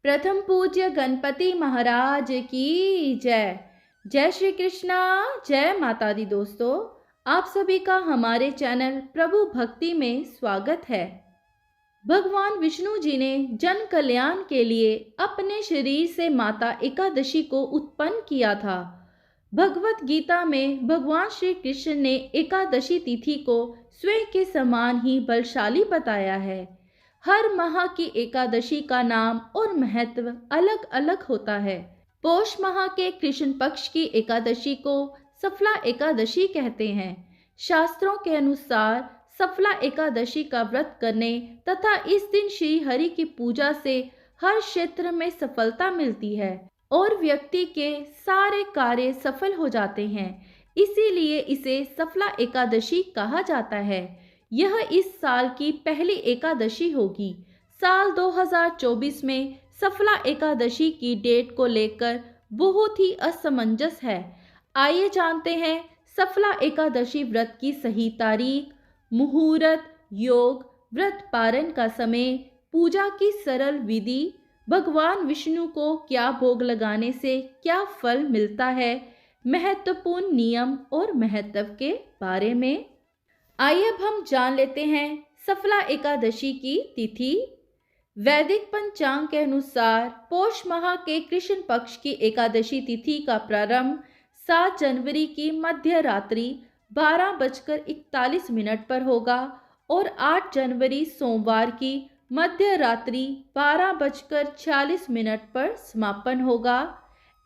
प्रथम पूज्य गणपति महाराज की जय। जय श्री कृष्णा, जय माता दी। दोस्तों, आप सभी का हमारे चैनल प्रभु भक्ति में स्वागत है। भगवान विष्णु जी ने जन कल्याण के लिए अपने शरीर से माता एकादशी को उत्पन्न किया था। भगवत गीता में भगवान श्री कृष्ण ने एकादशी तिथि को स्वयं के समान ही बलशाली बताया है। हर माह की एकादशी का नाम और महत्व अलग अलग होता है। पौष माह के कृष्ण पक्ष की एकादशी को सफला एकादशी कहते हैं। शास्त्रों के अनुसार सफला एकादशी का व्रत करने तथा इस दिन श्री हरि की पूजा से हर क्षेत्र में सफलता मिलती है और व्यक्ति के सारे कार्य सफल हो जाते हैं। इसीलिए इसे सफला एकादशी कहा जाता है। यह इस साल की पहली एकादशी होगी। साल 2024 में सफला एकादशी की डेट को लेकर बहुत ही असमंजस है। आइए जानते हैं सफला एकादशी व्रत की सही तारीख, मुहूर्त, योग, व्रत पारण का समय, पूजा की सरल विधि, भगवान विष्णु को क्या भोग लगाने से क्या फल मिलता है, महत्वपूर्ण नियम और महत्व के बारे में। आइए अब हम जान लेते हैं सफला एकादशी की तिथि। वैदिक पंचांग के अनुसार पौष माह के कृष्ण पक्ष की एकादशी तिथि का प्रारंभ 7 जनवरी की मध्य रात्रि 12:41 पर होगा और 8 जनवरी सोमवार की मध्य रात्रि 12:46 पर समापन होगा।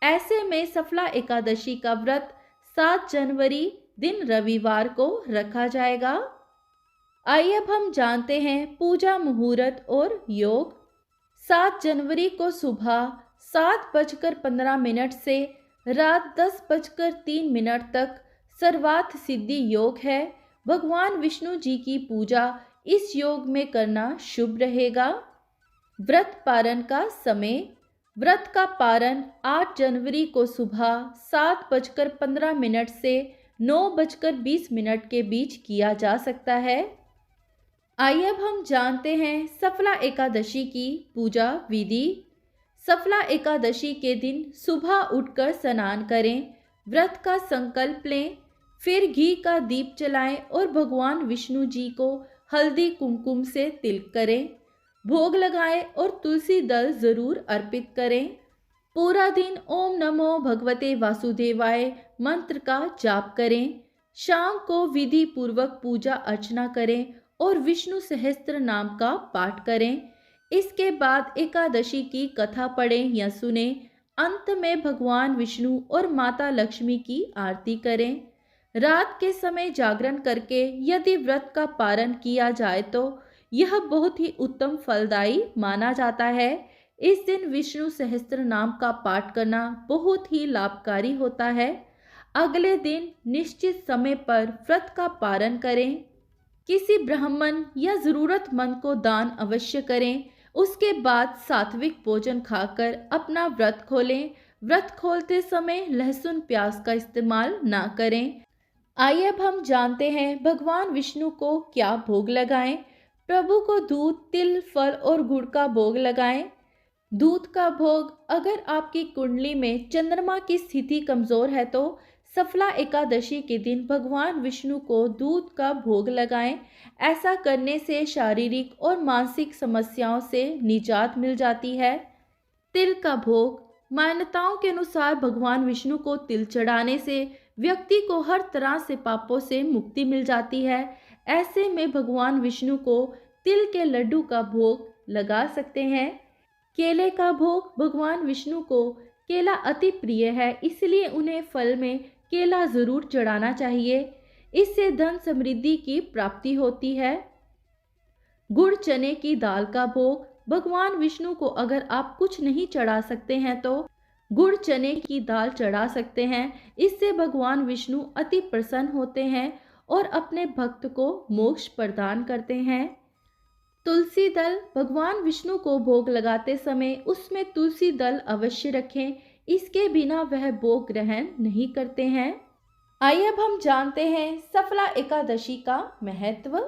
ऐसे में सफला एकादशी का व्रत 7 जनवरी दिन रविवार को रखा जाएगा। आइए अब हम जानते हैं पूजा मुहूर्त और योग। 7 जनवरी को सुबह 7:15 से रात 10:03 तक सर्वार्थ सिद्धि योग है। भगवान विष्णु जी की पूजा इस योग में करना शुभ रहेगा। व्रत पारण का समय। व्रत का पारण 8 जनवरी को सुबह 7:15 से 9:20 के बीच किया जा सकता है। आइए अब हम जानते हैं सफला एकादशी की पूजा विधि। सफला एकादशी के दिन सुबह उठकर स्नान करें, व्रत का संकल्प लें, फिर घी का दीप जलाएं और भगवान विष्णु जी को हल्दी कुमकुम से तिलक करें, भोग लगाएं और तुलसी दल जरूर अर्पित करें। पूरा दिन ओम नमो भगवते वासुदेवाय मंत्र का जाप करें। शाम को विधि पूर्वक पूजा अर्चना करें और विष्णु सहस्त्र नाम का पाठ करें। इसके बाद एकादशी की कथा पढ़ें या सुने। अंत में भगवान विष्णु और माता लक्ष्मी की आरती करें। रात के समय जागरण करके यदि व्रत का पारण किया जाए तो यह बहुत ही उत्तम फलदायी माना जाता है। इस दिन विष्णु सहस्त्र नाम का पाठ करना बहुत ही लाभकारी होता है। अगले दिन निश्चित समय पर व्रत का पारण करें। किसी ब्राह्मण या जरूरतमंद को दान अवश्य करें। उसके बाद सात्विक भोजन खाकर अपना व्रत खोलें। व्रत खोलते समय लहसुन प्याज का इस्तेमाल ना करें। आइए अब हम जानते हैं भगवान विष्णु को क्या भोग लगाएं। प्रभु को दूध, तिल, फल और गुड़ का भोग लगाएं। दूध का भोग। अगर आपकी कुंडली में चंद्रमा की स्थिति कमजोर है तो सफला एकादशी के दिन भगवान विष्णु को दूध का भोग लगाएं। ऐसा करने से शारीरिक और मानसिक समस्याओं से निजात मिल जाती है। तिल का भोग। मान्यताओं के अनुसार भगवान विष्णु को तिल चढ़ाने से व्यक्ति को हर तरह से पापों से मुक्ति मिल जाती है। ऐसे में भगवान विष्णु को तिल के लड्डू का भोग लगा सकते हैं। केले का भोग। भगवान विष्णु को केला अति प्रिय है, इसलिए उन्हें फल में केला जरूर चढ़ाना चाहिए। इससे धन समृद्धि की प्राप्ति होती है। गुड़ चने की दाल का भोग। भगवान विष्णु को अगर आप कुछ नहीं चढ़ा सकते हैं तो गुड़ चने की दाल चढ़ा सकते हैं। इससे भगवान विष्णु अति प्रसन्न होते हैं और अपने भक्त को मोक्ष प्रदान करते हैं। तुलसी दल। भगवान विष्णु को भोग लगाते समय उसमें तुलसी दल अवश्य रखें। इसके बिना वह भोग ग्रहण नहीं करते हैं। आइए अब हम जानते हैं सफला एकादशी का महत्व।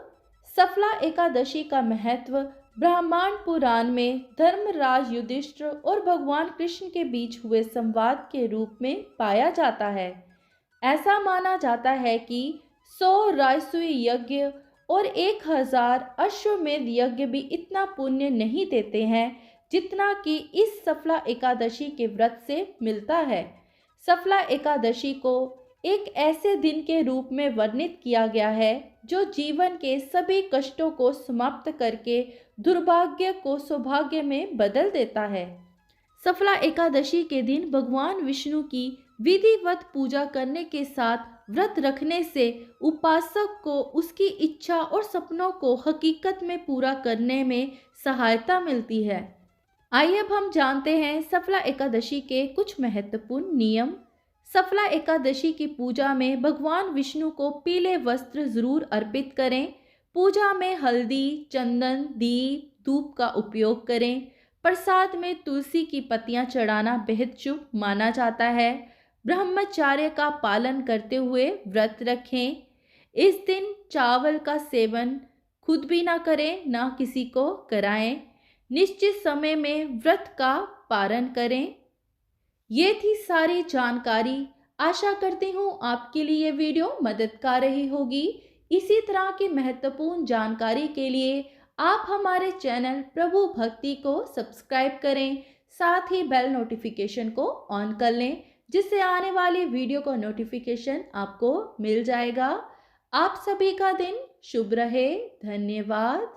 सफला एकादशी का महत्व ब्रह्मांड पुराण में धर्मराज युधिष्ठिर और भगवान कृष्ण के बीच हुए संवाद के रूप में पाया जाता है। ऐसा माना जाता है कि 100 राजसूय यज्ञ और 1000 अश्वमेध यज्ञ भी इतना पुण्य नहीं देते हैं जितना कि इस सफला एकादशी के व्रत से मिलता है। सफला एकादशी को एक ऐसे दिन के रूप में वर्णित किया गया है जो जीवन के सभी कष्टों को समाप्त करके दुर्भाग्य को सौभाग्य में बदल देता है। सफला एकादशी के दिन भगवान विष्णु की विधिवत पूजा करने के साथ व्रत रखने से उपासक को उसकी इच्छा और सपनों को हकीकत में पूरा करने में सहायता मिलती है। आइए अब हम जानते हैं सफला एकादशी के कुछ महत्वपूर्ण नियम। सफला एकादशी की पूजा में भगवान विष्णु को पीले वस्त्र जरूर अर्पित करें। पूजा में हल्दी, चंदन, दीप, धूप का उपयोग करें। प्रसाद में तुलसी की पत्तियां चढ़ाना बेहद शुभ माना जाता है। ब्रह्मचर्य का पालन करते हुए व्रत रखें। इस दिन चावल का सेवन खुद भी ना करें, ना किसी को कराएं। निश्चित समय में व्रत का पालन करें। ये थी सारी जानकारी। आशा करती हूँ आपके लिए ये वीडियो मददगार रही होगी। इसी तरह की महत्वपूर्ण जानकारी के लिए आप हमारे चैनल प्रभु भक्ति को सब्सक्राइब करें, साथ ही बेल नोटिफिकेशन को ऑन कर लें, जिससे आने वाली वीडियो का नोटिफिकेशन आपको मिल जाएगा। आप सभी का दिन शुभ रहे। धन्यवाद।